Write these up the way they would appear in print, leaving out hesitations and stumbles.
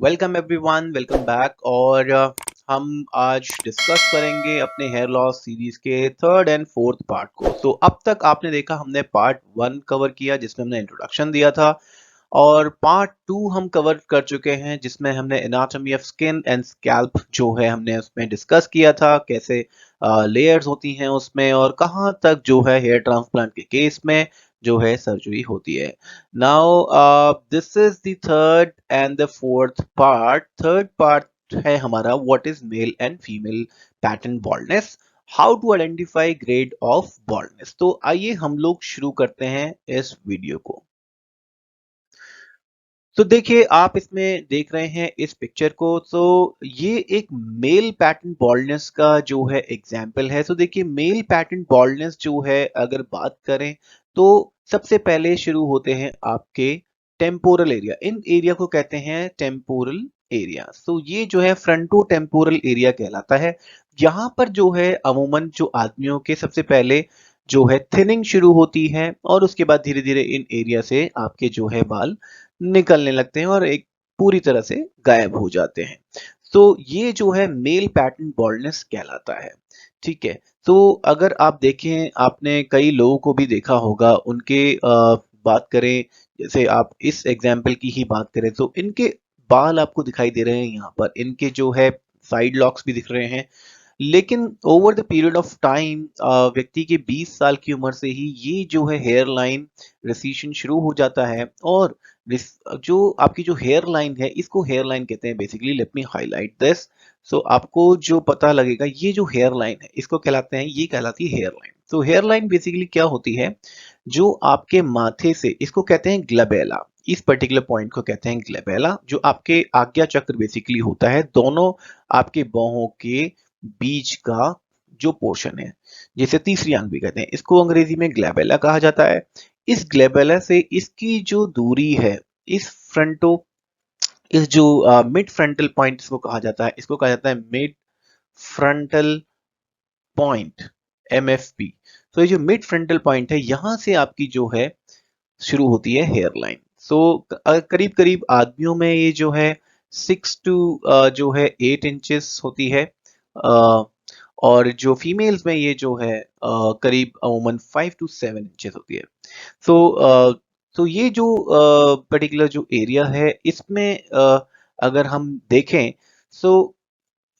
Welcome everyone, welcome back. और हम आज डिस्कस करेंगे अपने हेयर लॉस सीरीज के थर्ड एंड फोर्थ पार्ट को। तो अब तक आपने देखा, हमने पार्ट वन कवर किया जिसमें हमने इंट्रोडक्शन दिया था, और पार्ट टू हम कवर कर चुके हैं जिसमें हमने anatomy of skin and scalp जो है हमने उसमें डिस्कस किया था, कैसे लेयर्स होती हैं उसमें और कहाँ तक जो है हेयर ट्रांसप्लांट के केस में जो है सर्जरी होती है। Now this is the third and the fourth part. Third part है हमारा what is male and female pattern baldness, how to identify grade of baldness. तो आइए हम लोग शुरू करते हैं इस वीडियो को। तो देखिए, आप इसमें देख रहे हैं इस पिक्चर को, तो ये एक मेल पैटर्न बॉल्डनेस का जो है एग्जाम्पल है। तो देखिए, मेल पैटर्न बॉल्डनेस जो है अगर बात करें तो सबसे पहले शुरू होते हैं आपके टेम्पोरल एरिया। इन एरिया को कहते हैं टेम्पोरल एरिया। तो ये जो है फ्रंटो टेम्पोरल एरिया कहलाता है। यहाँ पर जो है अमूमन जो आदमियों के सबसे पहले जो है थिनिंग शुरू होती है और उसके बाद धीरे धीरे इन एरिया से आपके जो है बाल निकलने लगते हैं और एक पूरी तरह से गायब हो जाते हैं। तो ये जो है मेल पैटर्न बॉल्डनेस कहलाता है। ठीक है। तो अगर आप देखें, आपने कई लोगों को भी देखा होगा, उनके बात करें, जैसे आप इस एग्जाम्पल की ही बात करें तो इनके बाल आपको दिखाई दे रहे हैं, यहाँ पर इनके जो है साइड लॉक्स भी दिख रहे हैं। लेकिन over the period of time व्यक्ति के 20 साल की उम्र से ही ये जो है हेयर लाइन रिसीशन शुरू हो जाता है। और जो आपकी जो हेयर लाइन है, इसको हेयर लाइन कहते हैं basically. Let me highlight this. So आपको जो पता लगेगा, ये जो हेयर लाइन है इसको कहलाते हैं, ये कहलाती है हेयर लाइन। तो हेयर लाइन बेसिकली क्या होती है, जो आपके माथे से, इसको कहते हैं ग्लबेला, इस पर्टिकुलर पॉइंट को कहते हैं ग्लबेला, जो आपके आज्ञा चक्र बेसिकली होता है, दोनों आपके बाहों के बीच का जो पोर्शन है, जिसे तीसरी आंख भी कहते हैं, इसको अंग्रेजी में ग्लैबेला कहा जाता है। इस ग्लैबेला से इसकी जो दूरी है, इस फ्रंटो, इस जो मिड फ्रंटल पॉइंट इसको कहा जाता है, इसको कहा जाता है मिड फ्रंटल पॉइंट, MFP। तो ये जो मिड फ्रंटल पॉइंट है, यहां से आपकी जो है शुरू होती है हेयर लाइन। सो करीब करीब आदमियों में ये जो है 6 टू जो है 8 इंचेस होती है। और जो फीमेल्स में ये जो है करीब अमूमन 5 to 7 इंचेस होती है। सो तो ये जो पर्टिकुलर जो एरिया है, इसमें अगर हम देखें, सो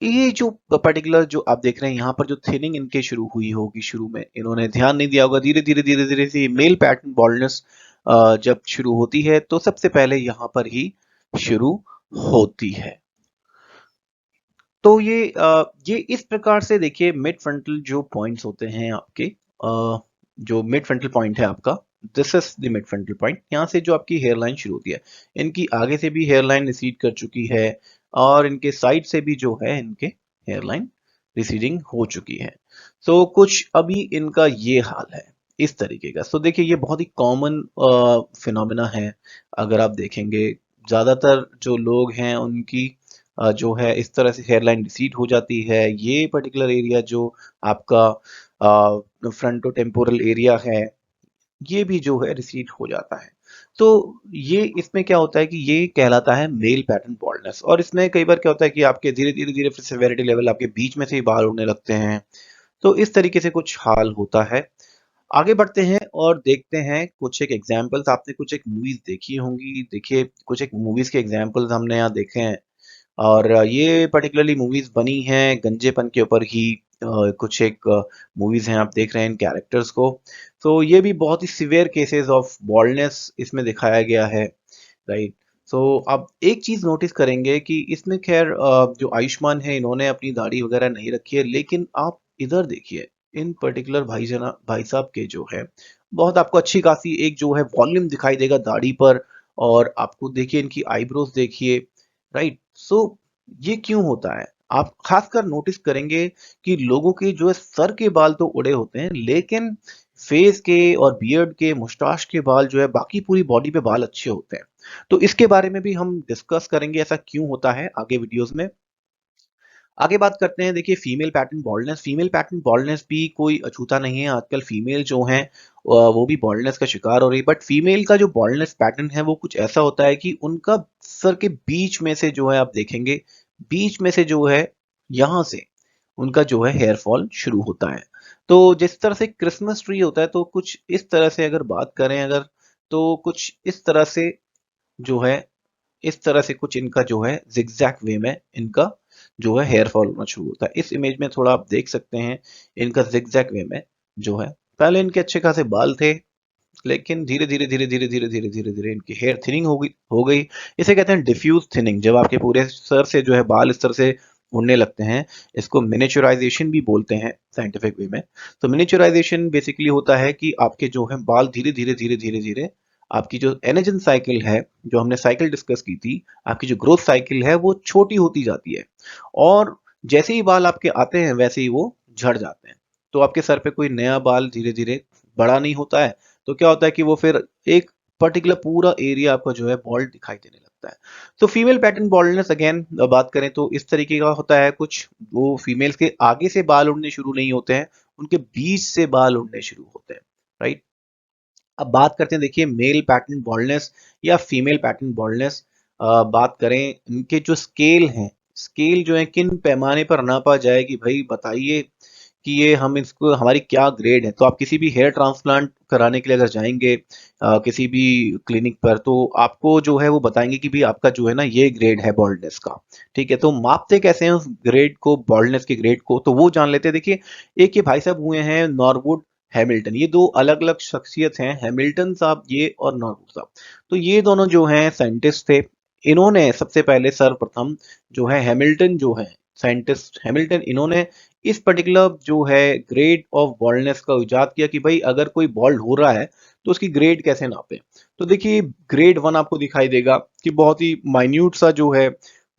ये जो पर्टिकुलर जो आप देख रहे हैं यहाँ पर, जो थिनिंग इनके शुरू हुई होगी, शुरू में इन्होंने ध्यान नहीं दिया होगा, धीरे धीरे धीरे धीरे से मेल पैटर्न बॉल्डनेस जब शुरू होती है तो सबसे पहले यहाँ पर ही शुरू होती है। तो ये इस प्रकार से देखिए, मिड फ्रंटल जो पॉइंट्स होते हैं आपके, जो मिड फ्रंटल पॉइंट है आपका, this is the mid frontal point. यहाँ से जो आपकी हेयर लाइन शुरू होती है, इनकी आगे से भी हेयर लाइन रिसीड कर चुकी है और इनके साइड से भी जो है इनके हेयर लाइन रिसीडिंग हो चुकी है। तो कुछ अभी इनका ये हाल है इस तरीके का। तो देखिए, ये बहुत ही कॉमन फिनोमेना है। अगर आप देखेंगे, ज्यादातर जो लोग हैं उनकी जो है इस तरह से हेयरलाइन रिसीड हो जाती है। ये पर्टिकुलर एरिया जो आपका फ्रंटो टेम्पोरल एरिया है, ये भी जो है रिसीड हो जाता है। तो ये इसमें क्या होता है कि ये कहलाता है मेल पैटर्न बॉल्डनेस। और इसमें कई बार क्या होता है कि आपके धीरे धीरे धीरे फिर सेवेरिटी लेवल आपके बीच में से ही बाल उड़ने लगते हैं। तो इस तरीके से कुछ हाल होता है। आगे बढ़ते हैं और देखते हैं कुछ एक एग्जाम्पल्स। आपने कुछ एक मूवीज देखी होंगी, देखिए कुछ एक मूवीज के एग्जाम्पल्स हमने यहाँ देखे हैं। और ये पर्टिकुलरली मूवीज बनी हैं गंजेपन के ऊपर ही। कुछ एक मूवीज हैं, आप देख रहे हैं इन कैरेक्टर्स को। तो ये भी बहुत ही सिवियर केसेस ऑफ बॉल्डनेस इसमें दिखाया गया है, राइट। सो अब एक चीज नोटिस करेंगे कि इसमें खैर जो आयुष्मान है, इन्होंने अपनी दाढ़ी वगैरह नहीं रखी है, लेकिन आप इधर देखिए, इन पर्टिकुलर भाई साहब के जो है बहुत आपको अच्छी खासी एक जो है वॉल्यूम दिखाई देगा दाढ़ी पर। और आपको देखिए इनकी आईब्रोज देखिए, राइट। सो ये क्यों होता है, आप खासकर नोटिस करेंगे कि लोगों के जो है सर के बाल तो उड़े होते हैं, लेकिन फेस के और बियर्ड के, मुस्टाश के बाल जो है, बाकी पूरी बॉडी पे बाल अच्छे होते हैं। तो इसके बारे में भी हम डिस्कस करेंगे, ऐसा क्यों होता है आगे वीडियोस में। आगे बात करते हैं। देखिए, female pattern baldness, female pattern baldness भी कोई अछूता नहीं है। आजकल फीमेल जो हैं वो भी बॉल्डनेस का शिकार हो रही है। बट फीमेल का जो बॉल्डनेस पैटर्न है वो कुछ ऐसा होता है कि उनका सर के बीच में से जो है आप देखेंगे, बीच में से जो है यहाँ से उनका जो है हेयर फॉल शुरू होता है। तो जिस तरह से क्रिसमस ट्री होता है तो कुछ इस तरह से अगर बात करें अगर, तो कुछ इस तरह से जो है, इस तरह से कुछ इनका जो है जिगजैग वे में इनका जो है हेयर फॉल होना शुरू होता है। इस इमेज में थोड़ा आप देख सकते हैं इनका जिगजैग वे में जो है, पहले इनके अच्छे खासे बाल थे, लेकिन धीरे धीरे धीरे धीरे धीरे धीरे धीरे धीरे इनकी हेयर थिनिंग हो गई। इसे कहते हैं डिफ्यूज थिनिंग, जब आपके पूरे सर से जो है बाल इस तरह से उड़ने लगते हैं। इसको मिनिचुराइजेशन भी बोलते हैं साइंटिफिक वे में। तो मिनिचुराइजेशन बेसिकली होता है कि आपके जो है बाल धीरे धीरे धीरे धीरे धीरे आपकी जो एनर्जन साइकिल है, जो हमने साइकिल डिस्कस की थी, आपकी जो ग्रोथ साइकिल है वो छोटी होती जाती है, और जैसे ही बाल आपके आते हैं वैसे ही वो झड़ जाते हैं। तो आपके सर पे कोई नया बाल धीरे धीरे बड़ा नहीं होता है, तो क्या होता है कि वो फिर एक पर्टिकुलर पूरा एरिया आपका जो है बॉल्ड दिखाई देने लगता है। तो फीमेल पैटर्न बॉल्डनेस अगेन बात करें तो इस तरीके का होता है कुछ, वो फीमेल्स के आगे से बाल उड़ने शुरू नहीं होते हैं, उनके बीच से बाल उड़ने शुरू होते हैं, राइट। अब बात करते हैं, देखिए मेल पैटर्न बॉल्डनेस या फीमेल पैटर्न बॉल्डनेस। बात करें इनके जो स्केल हैं, स्केल जो है किन पैमाने पर नापा जाए कि भाई बताइए कि ये हम इसको हमारी क्या ग्रेड है। तो आप किसी भी हेयर ट्रांसप्लांट कराने के लिए अगर जाएंगे किसी भी क्लिनिक पर, तो आपको जो है वो बताएंगे कि भाई आपका जो है ना ये ग्रेड है बॉल्डनेस का। ठीक है, तो मापते कैसे हैं उस ग्रेड को, बॉल्डनेस के ग्रेड को, तो वो जान लेते हैं। देखिए, एक ये भाई साहब हुए हैं नॉरवुड हैमिल्टन, ये दो अलग अलग शख्सियत हैं, हैमिल्टन साहब ये और नॉरवुड साहब। तो ये दोनों जो हैं साइंटिस्ट थे। इन्होंने सबसे पहले सर्वप्रथम जो है हैमिल्टन जो है साइंटिस्ट हैमिल्टन, इन्होंने इस पर्टिकुलर जो है ग्रेड ऑफ बॉल्डनेस का इजाद किया कि भाई अगर कोई बॉल्ड हो रहा है तो उसकी ग्रेड कैसे नापे। तो देखिए ग्रेड 1 आपको दिखाई देगा कि बहुत ही माइन्यूट सा जो है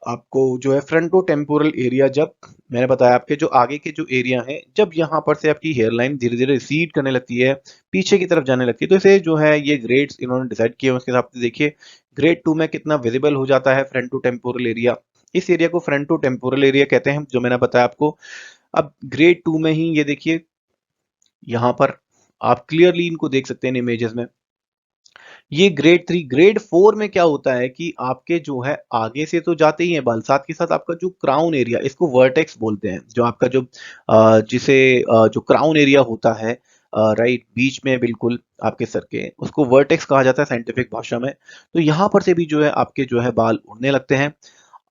आपको जो है फ्रंटो टेम्पोरल एरिया, जब मैंने बताया आपके जो आगे के जो एरिया है, जब यहाँ पर से आपकी हेयर लाइन धीरे धीरे रिसीड करने लगती है, पीछे की तरफ जाने लगती है, तो इसे जो है ये ग्रेड्स इन्होंने डिसाइड किए। उसके हिसाब से देखिए ग्रेड 2 में कितना विजिबल हो जाता है फ्रंटो टेम्पोरल एरिया। इस एरिया को फ्रंटो टेम्पोरल एरिया कहते हैं, जो मैंने बताया आपको। अब ग्रेड 2 में ही ये देखिए यहाँ पर आप क्लियरली इनको देख सकते हैं इमेजेस में। ये ग्रेड 3, ग्रेड 4 में क्या होता है कि आपके जो है आगे से तो जाते ही हैं बाल, साथ के साथ आपका जो क्राउन एरिया, इसको वर्टेक्स बोलते हैं, जो आपका जो जिसे जो क्राउन एरिया होता है राइट बीच में बिल्कुल आपके सर के, उसको वर्टेक्स कहा जाता है साइंटिफिक भाषा में। तो यहाँ पर से भी जो है आपके जो है बाल उड़ने लगते हैं।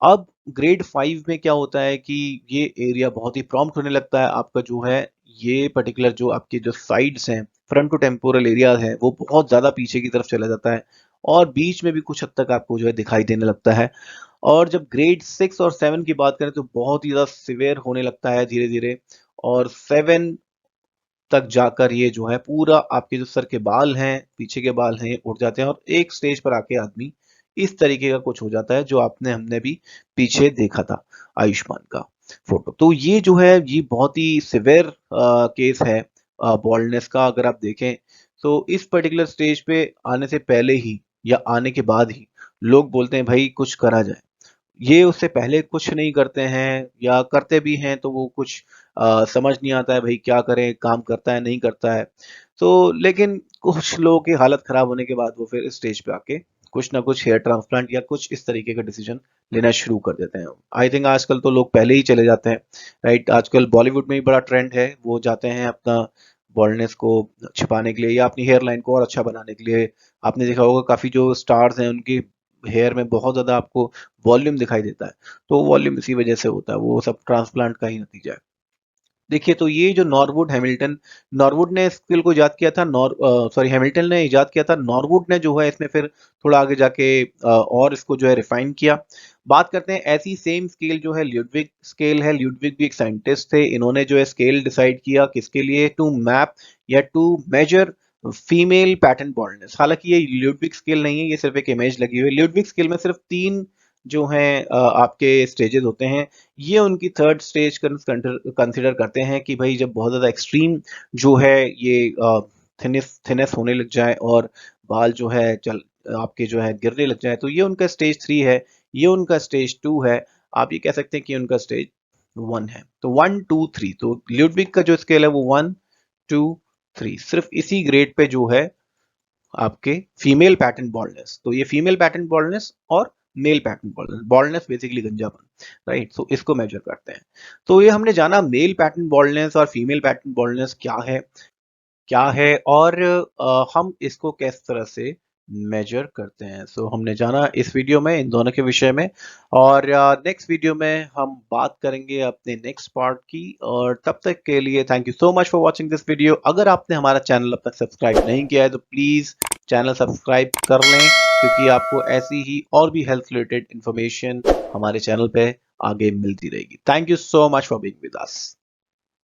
अब ग्रेड 5 में क्या होता है कि ये एरिया बहुत ही प्रॉम्प्ट होने लगता है, आपका जो है ये पर्टिकुलर जो आपके जो साइड्स हैं, फ्रंटो टेम्पोरल एरिया है, वो बहुत ज्यादा पीछे की तरफ चला जाता है, और बीच में भी कुछ हद तक आपको जो है दिखाई देने लगता है। और जब ग्रेड 6 और 7 की बात करें तो बहुत ही ज्यादा सिवियर होने लगता है धीरे धीरे, और 7 तक जाकर ये जो है पूरा आपके जो सर के बाल हैं, पीछे के बाल हैं, ये उड़ जाते हैं, और एक स्टेज पर आके आदमी इस तरीके का कुछ हो जाता है, जो आपने हमने भी पीछे देखा था आयुष्मान का फोटो। तो ये जो है ये बहुत ही सिवियर केस है बॉल्डनेस का। अगर आप देखें तो इस पर्टिकुलर स्टेज पे आने से पहले ही या आने के बाद ही लोग बोलते हैं भाई कुछ करा जाए। ये उससे पहले कुछ नहीं करते हैं, या करते भी हैं तो वो कुछ समझ नहीं आता है भाई क्या करें, काम करता है नहीं करता है। तो लेकिन कुछ लोगों की हालत खराब होने के बाद वो फिर इस स्टेज पे आके कुछ ना कुछ हेयर ट्रांसप्लांट या कुछ इस तरीके का डिसीजन लेना शुरू कर देते हैं। आई थिंक आजकल तो लोग पहले ही चले जाते हैं, राइट। आजकल बॉलीवुड में भी बड़ा ट्रेंड है, वो जाते हैं अपना बॉल्डनेस को छिपाने के लिए या अपनी हेयर लाइन को और अच्छा बनाने के लिए। आपने देखा होगा काफी जो स्टार्स हैं उनकी हेयर में बहुत ज्यादा आपको वॉल्यूम दिखाई देता है, तो वॉल्यूम इसी वजह से होता है, वो सब ट्रांसप्लांट का ही नतीजा है। देखिए, तो ये जो नॉरवुड हैमिल्टन, नॉरवुड ने इस स्किल को इजाद किया था, हैमिल्टन ने इजाद किया था, नॉरवुड ने जो है इसमें फिर थोड़ा आगे जाके और इसको जो है रिफाइन किया। बात करते हैं ऐसी सेम स्केल जो है ल्यूडविग स्केल है। ल्यूडविग भी एक साइंटिस्ट थे, इन्होंने जो है स्केल डिसाइड किया किसके लिए, टू मैप या to measure female pattern baldness. हालांकि ये ल्यूडविग स्केल नहीं है, ये सिर्फ एक इमेज लगी हुई है। ल्यूडविग स्केल में सिर्फ 3 जो हैं आपके स्टेजेस होते हैं। ये उनकी थर्ड स्टेज कंसिडर करते हैं कि भाई जब बहुत ज्यादा एक्सट्रीम जो है ये थिनेस थिनेस होने लग जाए और बाल जो है चल आपके जो है गिरने लग जाए, तो ये उनका स्टेज 3 है, ये उनका स्टेज 2 है। आप ये कह सकते हैं कि उनका स्टेज 1 है। तो 1 2 3, तो ल्यूडविग का जो स्केल है वो 1 2 3, सिर्फ इसी ग्रेड पे जो है आपके फीमेल पैटर्न बॉल्डनेस। तो ये फीमेल पैटर्न बॉल्डनेस और male pattern baldness, baldness basically गंजापन, राइट। सो इसको मेजर करते हैं। तो ये हमने जाना मेल पैटर्न बॉल्डनेस और फीमेल पैटर्न बॉल्डनेस क्या है और हम इसको किस तरह से मेजर करते हैं। सो हमने जाना इस वीडियो में इन दोनों के विषय में, और नेक्स्ट वीडियो में हम बात करेंगे अपने नेक्स्ट पार्ट की। और तब तक के लिए thank you so much for watching this video. अगर आपने हमारा चैनल अब तक सब्सक्राइब नहीं किया है तो प्लीज चैनल सब्सक्राइब कर लें, क्योंकि आपको ऐसी ही और भी हेल्थ रिलेटेड इंफॉर्मेशन हमारे चैनल पे आगे मिलती रहेगी। Thank you so much for being with us.